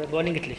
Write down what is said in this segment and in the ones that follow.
Bowling घेतली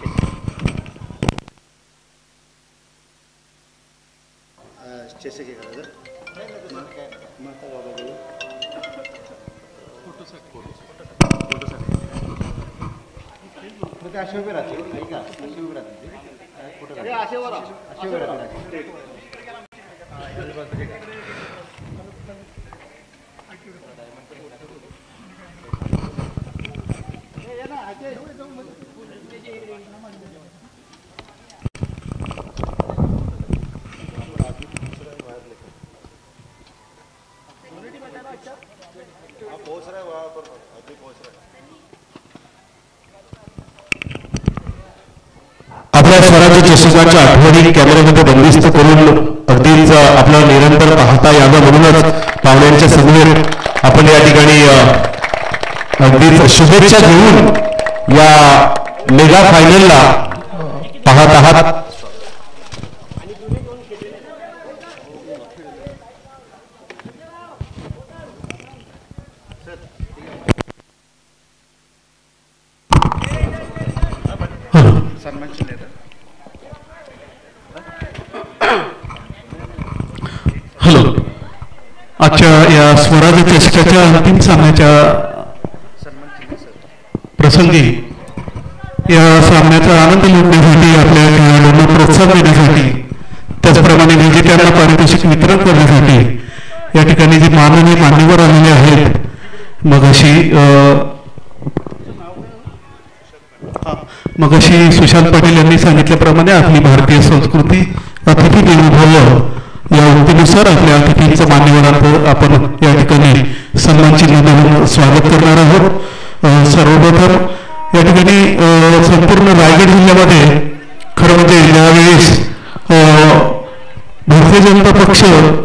आपल्या स्वराज्य चषकाच्या आठवणी कॅमेऱ्यामध्ये बंदिस्त करून अगदीच आपला निरंतर पाहता यावं म्हणूनच पाहुण्यांच्या समोर आपण या ठिकाणी अगदीच शुभेच्छा देऊन या मेगा फायनलला पाहत आहात. हॅलो, आजच्या या स्वराज्य चषकाच्या अंतिम सामन्याच्या प्रसंगी या सामन्याचा आनंद लुटण्यासाठी आपल्या खेळाडूंना प्रोत्साहन देण्यासाठी त्याचप्रमाणे विजेत्यांना पारितोषिक वितरण करण्यासाठी या ठिकाणी जे माननीय मान्यवर आलेले आहेत मगाशी सुशांत पाटील यांनी सांगितल्याप्रमाणे आपली भारतीय संस्कृती अतिथी देवो भव या उक्तीनुसार आपल्या अतिथींचं मान्यवरांचं आपण या ठिकाणी सन्मान चिन्ह देऊन स्वागत करणार आहोत. सर्वप्रथम या ठिकाणी संपूर्ण रायगड जिल्ह्यामध्ये खरं म्हणजे यावेळेस भारतीय जनता पक्ष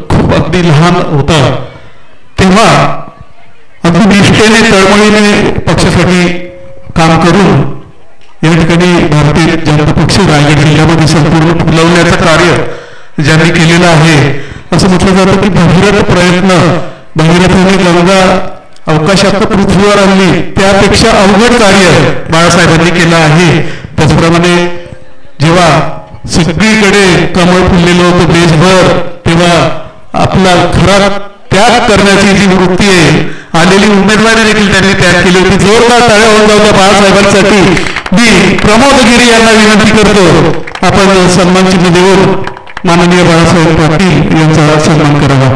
खूप अगदी लहान होता तेव्हा अगदी निष्ठेने तळमळीने पक्षासाठी काम करून या ठिकाणी भारतीय जनता पक्ष रायगड जिल्ह्यामध्ये संपूर्ण फुलवण्याचं कार्य ज्यांनी केलेलं आहे. असं म्हटलं जातं की भगीरथ प्रयत्न भगीरथाने गंगा अवकाशात पृथ्वीवर आणली त्यापेक्षा अवघड कार्य बाळासाहेबांनी केलं आहे. त्याचप्रमाणे जेव्हा सगळीकडे कमळ फुललेलं होतं देशभर तेव्हा आपला खरा त्याग करण्याची जी वृत्ती आहे आलेली उमेदवारी देखील त्यांनी त्याग केली होती. जोरदार टाळ्या होऊन जाऊ त्या बाळासाहेबांसाठी मी प्रमोद गिरी यांना विनंती करतो आपण सन्मान चिन्ह देऊन माननीय बाळासाहेब पाटील यांचा सन्मान करावा.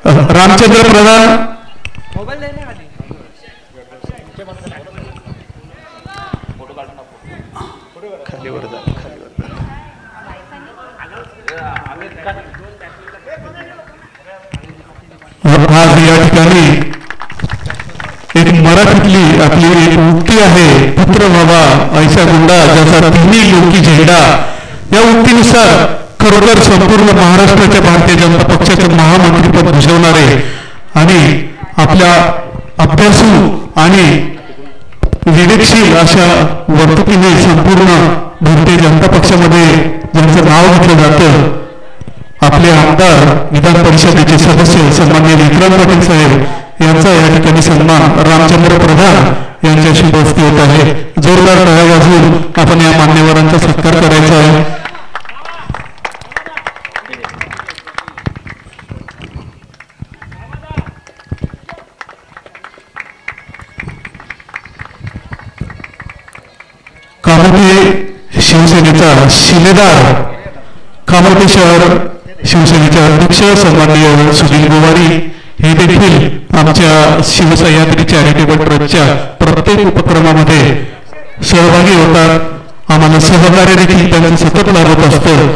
रामचंद्र प्रधान आज या ठिकाणी एक मराठीतली आपली एक उक्ती आहे, पुत्र व्हावा ऐसा गुंडा ज्याचा तिन्ही लोकी झेंडा. या उक्तीनुसार खरोखर संपूर्ण महाराष्ट्राच्या भारतीय जनता पक्षाचं महामंत्रीपद भूषवणारे आणि आपल्या अभ्यासू आणि विवेकशील अशा वर्तुकीने संपूर्ण भारतीय जनता पक्षामध्ये ज्यांचं नाव घेतलं जातं आपले आमदार विधान परिषदेचे सदस्य सन्माननीय विक्रम पाटील साहेब यांचा या ठिकाणी सन्मान रामचंद्र प्रधान यांच्या शुभ हस्ते होत आहे. जोरदार टाळ्या वाजवून आपण या मान्यवरांचा सत्कार करायचा आहे. कामोठे शिवसेनेचा शिलेदार कामोठे शहर शिवसेनेचे अध्यक्ष सन्माननीय सुनील गोवारी हे देखील आमच्या शिवसह्याद्री चॅरिटेबल ट्रस्टच्या प्रत्येक उपक्रमामध्ये सहभागी होतात. आम्हाला सहकार्य देखील त्यांचं सतत लाभत असतं.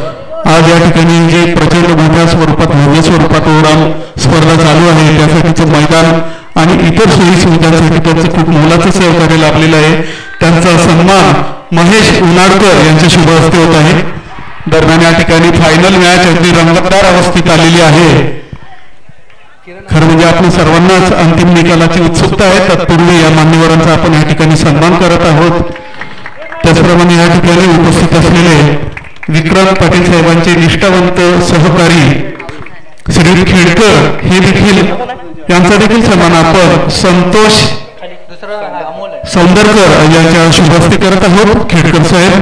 आज या ठिकाणी जे प्रचंड मोठ्या स्वरूपात भव्य स्वरूपात ओराम स्पर्धा चालू आहे त्यासाठीचं मैदान आणि इतर सोयी सुविधांसाठी त्यांचं खूप मोलाचं सहकार्य लाभलेलं आहे. त्यांचा सन्मान महेश उनाडकर यांच्या शुभ हस्ते होत आहे. दरम्यान या ठिकाणी फायनल मॅच अगदी रंगतदार अवस्थेत आलेली आहे. खरं म्हणजे आपल्या सर्वांनाच अंतिम निकालाची उत्सुकता आहे. तत्पूर्वी या मान्यवरांचा आपण या ठिकाणी सन्मान करत आहोत. त्याचप्रमाणे या ठिकाणी उपस्थित असलेले विक्रम पाटील साहेबांचे निष्ठावंत सहकारी श्री खेडकर हे देखील यांचा देखील सन्मान आपण संतोष सौंदरकर यांच्या शुभहस्ते करत आहोत. खेडकर साहेब.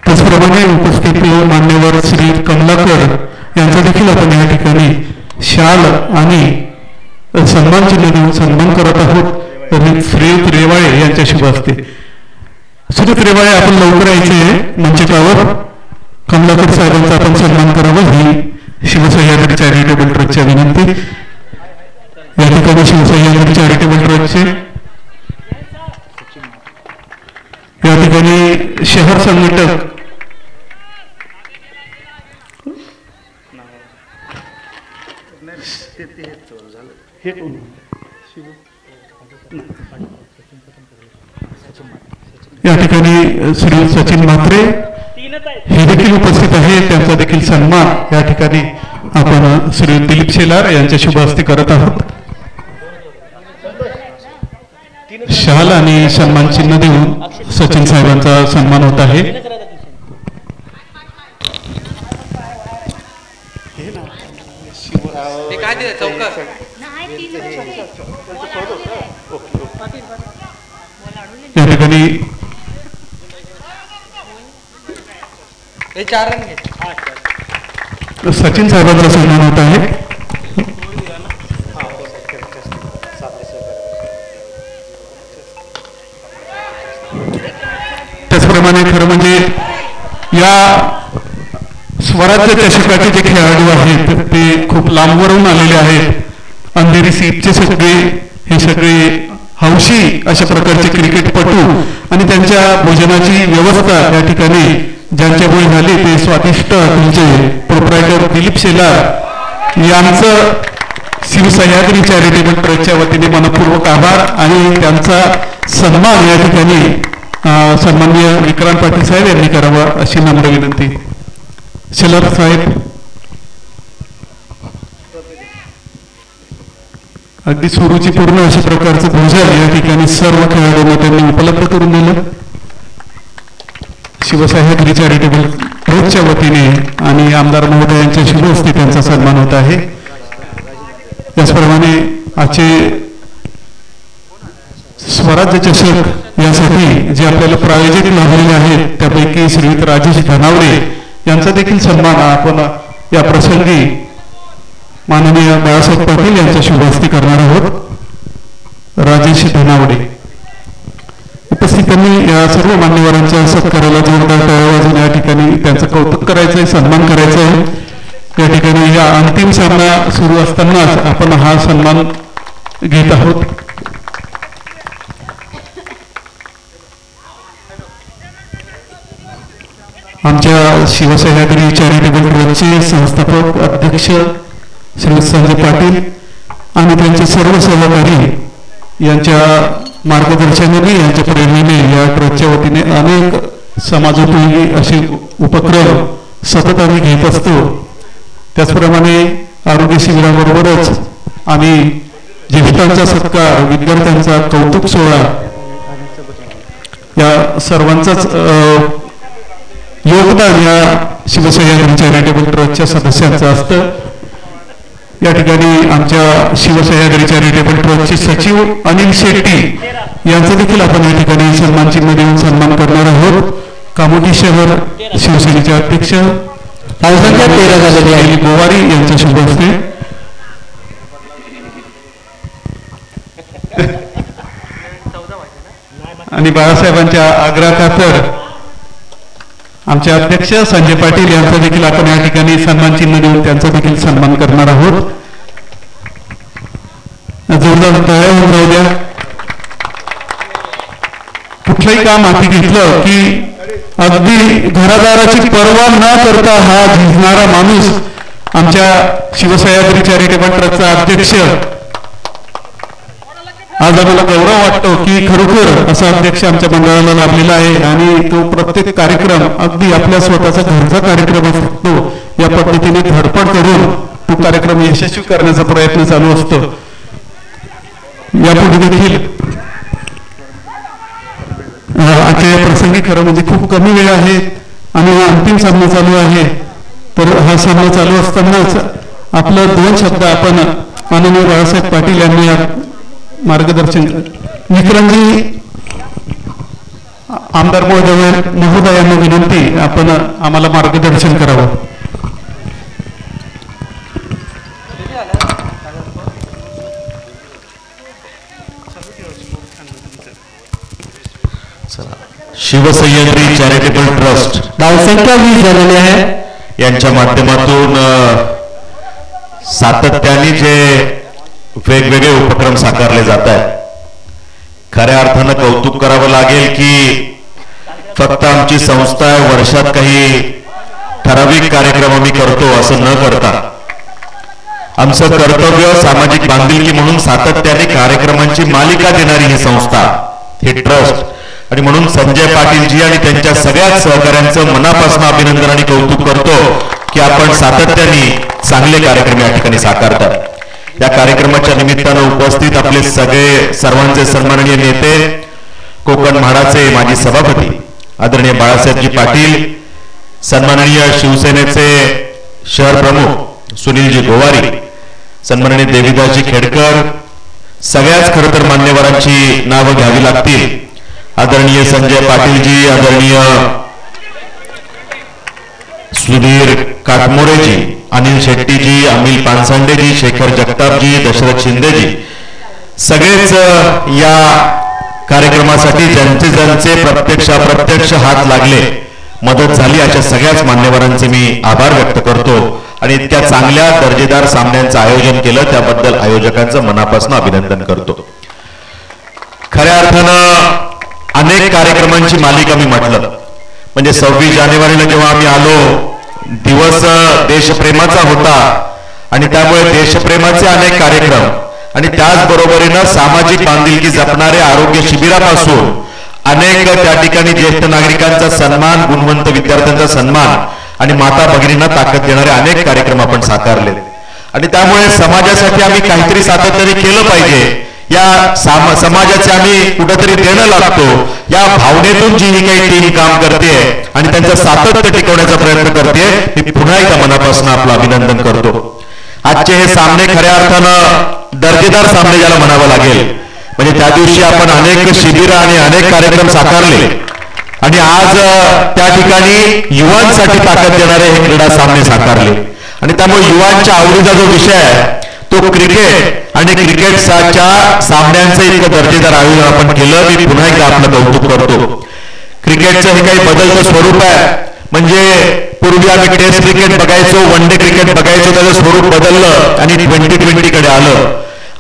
त्याचप्रमाणे उपस्थित मान्यवर श्री कमलाकर यांचा देखील आपण या ठिकाणी शाल आणि सन्मान चिन्ह देऊन सन्मान करत आहोत. श्रीयुत रेवाळे यांच्या शुभ हस्ते. श्रीयुत रेवाळे आपण लवकर यायचे मंचकावर. कमलाकर साहेबांचा आपण सन्मान करावा ही शिवसह्याद्री चॅरिटेबल ट्रस्टची विनंती. या ठिकाणी शिवसह्याद्री चॅरिटेबल ट्रस्टचे या ठिकाणी शहर संघटक या ठिकाणी श्री सचिन म्हात्रे हे देखील उपस्थित आहे. त्यांचा देखील सन्मान या ठिकाणी आपण श्री दिलीप शेलार यांच्या शुभ हस्ते करत आहोत. शाल आणि सन्मान चिन्ह देऊन सचिन साहेबांचा सन्मान होत आहे. या ठिकाणी सचिन साहेबांचा सन्मान होत आहे. त्याचप्रमाणे खरं म्हणजे या स्वराज्य चषकाचे जे खेळाडू आहेत ते खूप लांबवरून आलेले आहेत. अंधेरी सीटचे सगळे हे सगळे हौशी अशा प्रकारचे क्रिकेटपटू आणि त्यांच्या भोजनाची व्यवस्था या ठिकाणी ज्यांच्यामुळे झाली ते स्वादिष्ट तुमचे प्रोप्रायटर दिलीप शेलार यांचं शिवसह्याद्री चॅरिटेबल ट्रस्टच्या वतीने मनपूर्वक आभार आणि त्यांचा सन्मान या ठिकाणी सन्माननीय विक्रांत पाटील साहेब यांनी करावा अशी नम्र विनंती. शेलार साहेब. अगदी सुरुचीपूर्ण अशा प्रकारचं भोजन या ठिकाणी सर्व खेळाडूंना त्यांनी उपलब्ध करून दिलं शिवसह्याद्री चॅरिटेबल ट्रस्टच्या वतीने आणि आमदार महोदयांच्या शुभ हस्ते त्यांचा सन्मान होत आहे. त्याचप्रमाणे आजचे स्वराज्य चषक यासाठी जे आपल्याला प्रायोजक लाभलेले आहेत त्यापैकी श्रीयुत राजेश धनावडे यांचा देखील सन्मान आपण या प्रसंगी माननीय बाळासाहेब पाटील यांच्या शुभ हस्ते करणार आहोत. राजेश धनावडे उपस्थितांनी या सर्व मान्यवरांच्या सत्काराला जोरदार टाळ्या वाजवून या ठिकाणी त्यांचं कौतुक करायचं आहे, सन्मान करायचा आहे. या ठिकाणी या अंतिम सामना सुरू असतानाच आपण हा सन्मान घेत आहोत. आमच्या शिवसह्याद्री चॅरिटेबल ट्रस्टचे संस्थापक अध्यक्ष श्री संजय पाटील आणि त्यांचे सर्व सहकारी यांच्या मार्गदर्शनाने यांच्या प्रेरणेने या ट्रस्टच्या वतीने अनेक समाजोपयोगी असे उपक्रम सतत आम्ही घेत असतो. त्याचप्रमाणे आरोग्य शिबिराबरोबरच आम्ही ज्येष्ठांचा सत्कार, विद्यार्थ्यांचा कौतुक सोहळा या सर्वांचाच योगदान या शिवसह्याद्री चॅरिटेबल ट्रस्टच्या सदस्यांचं असतं. या ठिकाणी आमच्या शिवसह्याद्री चॅरिटेबल ट्रस्टचे सचिव अनिल शेट्टी यांचा देखील आपण या ठिकाणी सन्मान चिन्ह देऊन सन्मान करणार आहोत. कामोठी शहर शिवसेनेचे अध्यक्ष गोवारी यांच्या शुभ हस्ते आणि बाळासाहेबांच्या आग्रहाखातर आमचे अध्यक्ष संजय पाटील यांचा देखील आपण या ठिकाणी सन्मान चिन्ह देऊन त्यांचा देखील सन्मान करणार आहोत. जोरदार टाळ्या होऊन राहू द्या. कुठलंही काम हाती घेतलं की अगदी घरादाराची पर्वा न करता हा झिजणारा माणूस आमच्या शिवसह्याद्री चॅरिटेबल ट्रस्टचा अध्यक्ष. आज आम्हाला गौरव वाटतो की खरोखर असा अध्यक्ष आमच्या मंडळाला लाभलेला आहे आणि तो प्रत्येक कार्यक्रम अगदी आपल्या स्वतःचा घरचा कार्यक्रम असतो या पद्धतीने धडपड करून तो कार्यक्रम यशस्वी करण्याचा प्रयत्न चालू असतो. यापुढे देखील आजच्या प्रसंगी खरं म्हणजे खूप कमी वेळ आहे आणि हा अंतिम सामना चालू आहे. तर हा सामना चालू असतानाच आपलं 2 शब्द आपण माननीय बाळासाहेब पाटील यांनी मार्गदर्शन विक्रांतजी आमदार महोदयांना विनंती आपण आम्हाला मार्गदर्शन करावं. शिवसह्याद्री चॅरिटेबल ट्रस्ट धावसंख्या 20 झालेली आहे. यांच्या माध्यमातून सातत्याने जे वेगवेगळे उपक्रम साकारले जात आहेत, खऱ्या अर्थानं कौतुक करावं लागेल की फक्त आमची संस्था वर्षात काही ठराविक कार्यक्रम आम्ही करतो असं न करता आमचं कर्तव्य सामाजिक बांधिलकी म्हणून सातत्याने कार्यक्रमांची मालिका देणारी ही संस्था, हे ट्रस्ट. आणि म्हणून संजय पाटीलजी आणि त्यांच्या सगळ्याच सहकाऱ्यांचं मनापासून अभिनंदन आणि कौतुक करतो की आपण सातत्याने चांगले कार्यक्रम या ठिकाणी साकारतात. या कार्यक्रमाच्या निमित्तानं उपस्थित आपले सगळे सर्वांचे सन्माननीय नेते, कोकण म्हाडाचे माजी सभापती आदरणीय बाळासाहेबजी पाटील, सन्माननीय शिवसेनेचे शहर प्रमुख सुनीलजी गोवारी, सन्माननीय देवीदासजी खेडकर, सगळ्याच खरं तर मान्यवरांची नावं घ्यावी लागतील. आदरणीय संजय पाटीलजी, आदरणीय सुधीर काटमोरेजी, अनिल शेट्टीजी, अमिल पानसंडेजी, शेखर जगतापजी, दशरथ शिंदेजी, सगळेच या कार्यक्रमासाठी ज्यांचे ज्यांचे प्रत्यक्ष अप्रत्यक्ष हात लागले, मदत झाली, अशा सगळ्याच मान्यवरांचे मी आभार व्यक्त करतो. आणि इतक्या चांगल्या दर्जेदार सामन्यांचं आयोजन केलं त्याबद्दल आयोजकांचं मनापासून अभिनंदन करतो. खऱ्या अर्थानं अनेक कार्यक्रमांची मालिका मी म्हटलं, म्हणजे 26 जानेवारीला जेव्हा आम्ही आलो, दिवस देशप्रेमाचा होता आणि त्यामुळे देशप्रेमाचे अनेक कार्यक्रम आणि त्याचबरोबरीनं सामाजिक बांधिलकी जपणारे आरोग्य शिबिरापासून अनेक त्या ठिकाणी ज्येष्ठ नागरिकांचा सन्मान, गुणवंत विद्यार्थ्यांचा सन्मान आणि माता भगिनींना ताकद देणारे अनेक कार्यक्रम आपण साकारले. आणि त्यामुळे समाजासाठी आम्ही काहीतरी सातत्याने केलं पाहिजे, या समाजाचे आम्ही कुठेतरी देणं लागतो, या भावनेतून जी ही काही टीम काम करते आणि त्यांचं सातत्य टिकवण्याचा प्रयत्न करते, मी पुन्हा एकदा मनापासून आपलं अभिनंदन करतो. आजचे हे सामने खऱ्या अर्थानं दर्जेदार सामने ज्याला म्हणावं लागेल, म्हणजे त्या दिवशी आपण अनेक शिबिरं आणि अनेक कार्यक्रम साकारले आणि आज त्या ठिकाणी युवांसाठी ताकद देणारे हे क्रीडा सामने साकारले. आणि त्यामुळे युवांच्या आवडीचा जो विषय आहे तो क्रिकेट आणि क्रिकेटच्या सामन्यांचं इतकं दर्जेदार आयोजन आपण केलं, मी पुन्हा एकदा आपलं कौतुक करतो. क्रिकेटचं हे काही बदलतं स्वरूप आहे, म्हणजे पूर्वी आम्ही टेस्ट क्रिकेट बघायचो, वन डे क्रिकेट बघायचो, त्याचं स्वरूप बदललं आणि 2020 कडे आलं.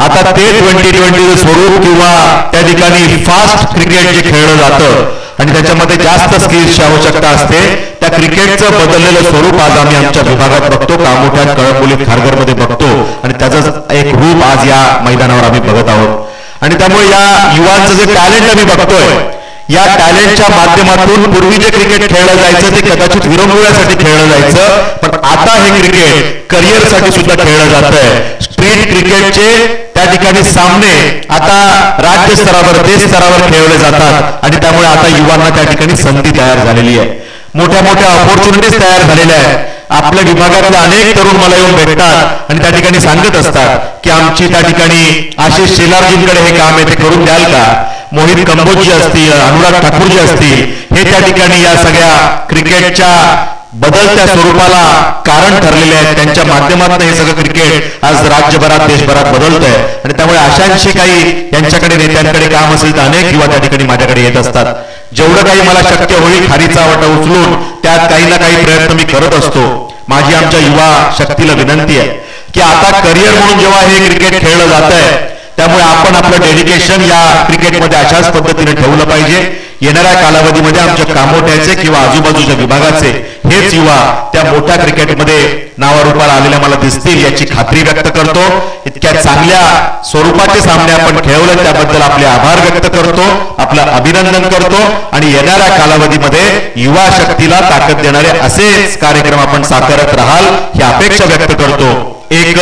आता ते 2020चं स्वरूप किंवा त्या ठिकाणी फास्ट क्रिकेट जे खेळलं जातं आणि त्याच्यामध्ये जास्त स्किल्सची आवश्यकता असते, त्या क्रिकेटचं बदललेलं स्वरूप आज आम्ही आमच्या विभागात बघतो, कामोठ्यात, कळंबोलीत, खारघरमध्ये बघतो आणि त्याचं एक रूप आज या मैदानावर आम्ही बघत आहोत. आणि त्यामुळे या युवांचं जे टॅलेंट आम्ही बघतोय, या टॅलेंटच्या माध्यमातून पूर्वी जे क्रिकेट खेळलं जायचं ते कदाचित विरंगुळ्यासाठी खेळलं जायचं, पण आता हे क्रिकेट करिअरसाठी सुद्धा खेळलं जात आहे. स्ट्रीट क्रिकेटचे त्या ठिकाणी सामने आता राज्य स्तरावर, देश स्तरावर खेळले जातात आणि त्यामुळे आता युवांना त्या ठिकाणी संधी तयार झालेली आहे, मोठ्या मोठ्या ऑपॉर्च्युनिटीज तयार झालेल्या आहेत. आपल्या विभागातले अनेक तरुण मला येऊन भेटतात आणि त्या ठिकाणी सांगत असतात की आमची त्या ठिकाणी आशिष शेलारजींकडे हे काम आहे, ते करून द्याल का? मोहित कंबोजी असतील, अनुराग ठाकूरजी असतील, हे त्या ठिकाणी या सगळ्या क्रिकेटच्या बदलत्या स्वरूपाला कारण ठरलेले आहेत. त्यांच्या माध्यमातून हे सगळं क्रिकेट आज राज्यभरात, देशभरात बदलतंय आणि त्यामुळे अशांशी काही यांच्याकडे, नेत्यांकडे काम असेल तर अनेक युवा त्या ठिकाणी माझ्याकडे येत असतात. जेवढं काही मला शक्य होईल खारीचा वाटा उचलून त्यात काही ना काही प्रयत्न मी करत असतो. माझी आमच्या युवा शक्तीला विनंती आहे की आता करिअर म्हणून जेव्हा हे क्रिकेट खेळलं जात आहे, त्यामुळे आपण आपलं डेडिकेशन या क्रिकेटमध्ये अशाच पद्धतीने ठेवलं पाहिजे. येणाऱ्या कालावधीमध्ये आमच्या कामोठ्याचे किंवा आजूबाजूच्या विभागाचे हेच युवा त्या मोठ्या क्रिकेटमध्ये नावारूपाला आलेल्या मला दिसतील याची खात्री व्यक्त करतो. इतक्या चांगल्या स्वरूपाचे सामने आपण खेळवले त्याबद्दल आपले आभार व्यक्त करतो, आपलं अभिनंदन करतो आणि येणाऱ्या कालावधीमध्ये युवा शक्तीला ताकद देणारे असेच कार्यक्रम आपण साकारत राहाल ही अपेक्षा व्यक्त करतो. एक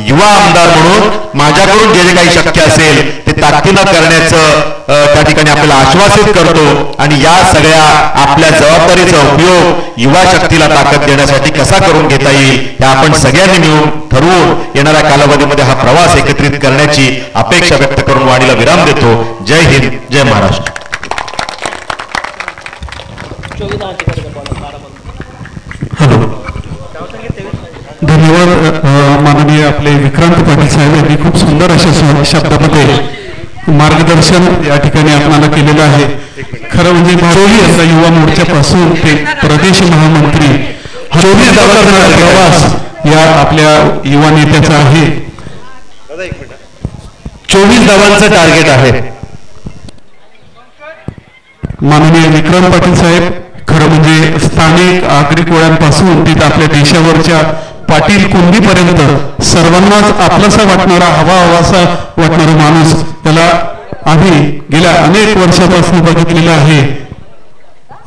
युवा आमदार म्हणून माझ्याकडून जे काही शक्य असेल ते ताकदीनं करण्याचं त्या ठिकाणी आपल्याला आश्वासित करतो आणि या सगळ्या आपल्या जबाबदारीचा उपयोग युवा शक्तीला ताकद देण्यासाठी कसा करून घेता येईल हे आपण सगळ्यांनी मिळून ठरवून येणाऱ्या कालावधीमध्ये हा प्रवास एकत्रित करण्याची अपेक्षा व्यक्त करून वाणीला विराम देतो. जय हिंद, जय महाराष्ट्र. धन्यवाद. माननीय आपले विक्रांत पाटील साहेब यांनी खूप सुंदर अशा शब्दामध्ये मार्गदर्शन या ठिकाणी आपल्याला केलेलं आहे. खरं म्हणजे भारोली यांचा युवा मोर्चापासून ते प्रदेश महामंत्री चोवीस धावांचा प्रवास या आपल्या युवा नेत्याचा आहे. 24 धावांचं टार्गेट आहे. माननीय विक्रम पाटील साहेब खरं म्हणजे स्थानिक आगरी कोळ्यांपासून ते आपल्या देशावरच्या पाटील कुंडीपर्यंत सर्वांनाच आपलासा वाटणारा हवासा वाटणारा माणूस त्याला आम्ही गेल्या अनेक वर्षापासून बघितलेला आहे.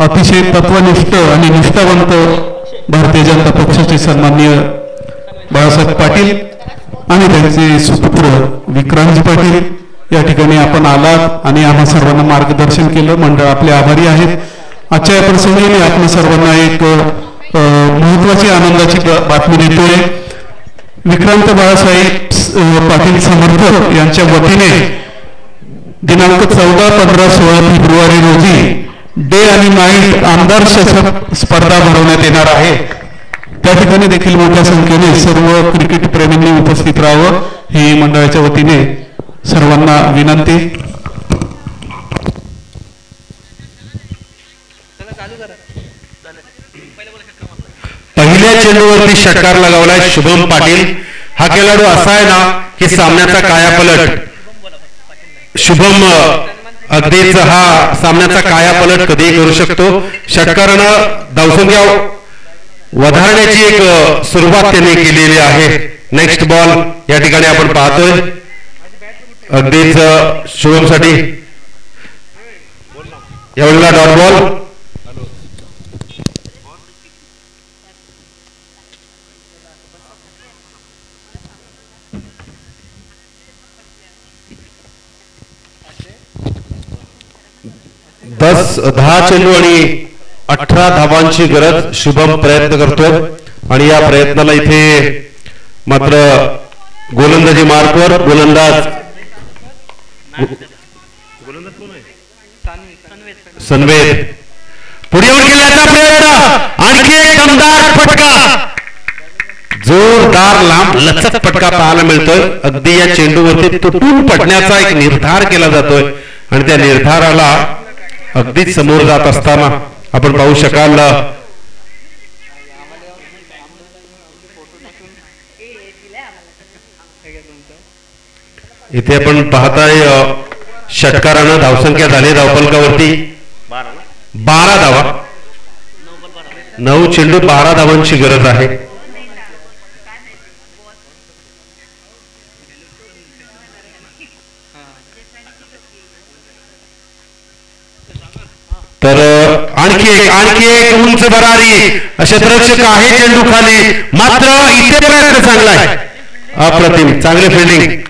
अतिशय तत्वनिष्ठ आणि निष्ठावंत भारतीय जनता पक्षाचे सन्माननीय बाळासाहेब पाटील आणि त्यांचे सुपुत्र विक्रांतजी पाटील या ठिकाणी आपण आलात आणि आम्हा सर्वांना मार्गदर्शन केलं. मंडळ आपले आभारी आहेत. आजच्या या प्रसंगी आपण सर्वांना एक महत्वाची आनंदाची बातमी देतोय. विक्रांत बाळासाहेब पाटील समर्थक यांच्या वतीने दिनांक 14, 15, 16 फेब्रुवारी रोजी डे आणि नाईट आमदार चषक स्पर्धा भरवण्यात येणार आहे. त्या ठिकाणी देखील मोठ्या संख्येने सर्व क्रिकेट प्रेमींनी उपस्थित राहावं ही मंडळाच्या वतीने सर्वांना विनंती. पहिल्या चेंडूवरती षटकार लगावलाय शुभम पाटील. हा खेळाडू असा आहे ना की सामन्याचा कायापलट शुभम अगदीच हा सामन्याचा कायापलट कधीही करू शकतो. षटकारानं धावसंख्या वधारण्याची एक सुरुवात त्यांनी केलेली आहे. नेक्स्ट बॉल या ठिकाणी आपण पाहतोय. अगदीच शुभमसाठी यावेळेला डॉट बॉल. दहा चेंडू आणि 18 धावांची गरज शुभम प्रयत्न करतोय आणि या प्रयत्नाला इथे मात्र गोलंदाजी मार्कवर गोलंदाज सनवेद पुढे येऊन गेल्याचा प्रयत्न. आणखी एक दमदार फटका, जोरदार लांब लचक फटका पाहायला मिळतोय. अगदी या चेंडूवरती तुटून पडण्याचा एक निर्धार केला जातोय आणि त्या निर्धाराला अगदीच समोर जात असताना आपण पाहू शकाल इथे आपण पाहताय षटकारानं धावसंख्या झाली धावफलकावरती 12 धावा. 9 चेंडू 12 धावांची गरज आहे. तर आणखी एक उंच भरारी क्षेत्ररक्षक आहे चेंडू खाली. मात्र इथे प्रयत्न चांगला आहे. अप्रतिम चांगले फिल्डिंग.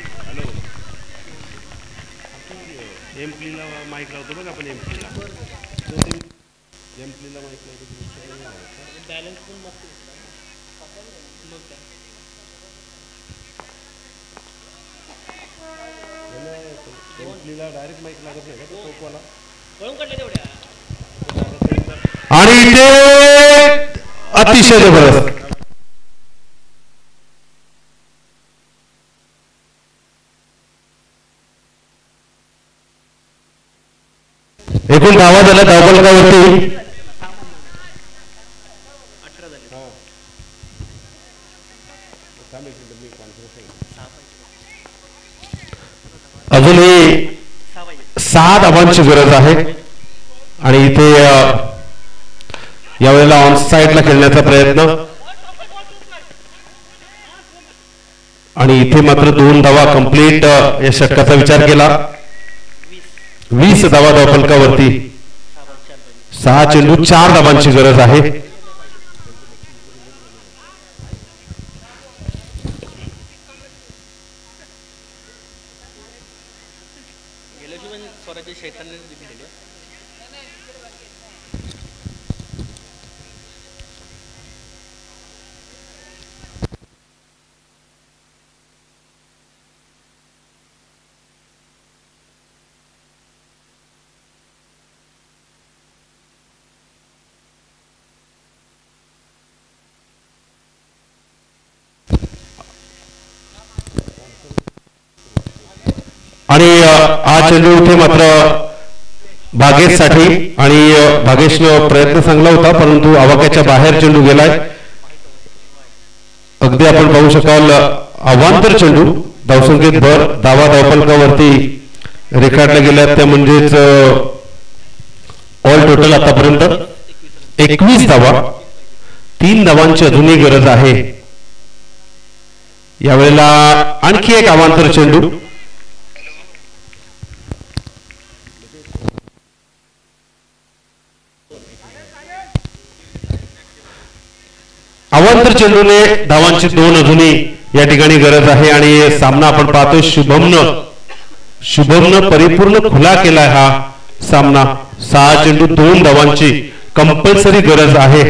आणि इथे अतिशय जबरदस्त एकूण धावा झाल्या धावफलकावरती. अजूनही 6 धावांची गरज आहे आणि इथे यावेळेला ऑन साइडला खेळण्याचा प्रयत्न आणि इथे मात्र 2 धावा कंप्लीट या षटकाचा विचार केला. 20 धावा धावफलकावरती. 6 चेंडू 4 धावांची गरज आहे. आणि हा चेंडू इथे मात्र भागेशसाठी आणि भागेशनं प्रयत्न चांगला होता परंतु आवाक्याच्या बाहेर चेंडू गेलाय. अगदी आपण पाहू शकाल अवांतर चेंडू धावसंख्येत भर धावा धावफलकावरती रेखाटल्या गेल्या त्या म्हणजेच ऑल टोटल आतापर्यंत 21 धावा. 3 धावांची अजूनही गरज आहे. यावेळेला आणखी एक अवांतर चेंडू. अवांतर चेंडूने धावांची 2 अजूनही या ठिकाणी गरज आहे आणि सामना आपण पाहतोय शुभमनं परिपूर्ण खुला केलाय हा सामना. 6 चेंडू 2 धावांची कंपल्सरी गरज आहे.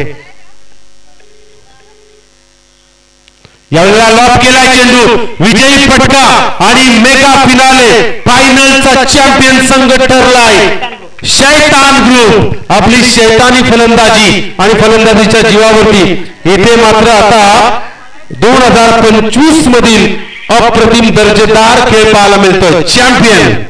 यावेळेला लॉक केलाय चेंडू. विजयी फटका आणि मेगा फिनाले फायनलचा चॅम्पियन संघ ठरलाय शैतान ग्रुप. आपली शैतानी फलंदाजी आणि फलंदाजीच्या जीवावरती येथे मात्र आता 2025 मधील अप्रतिम दर्जेदार खेळ पाहायला मिळतोय. चॅम्पियन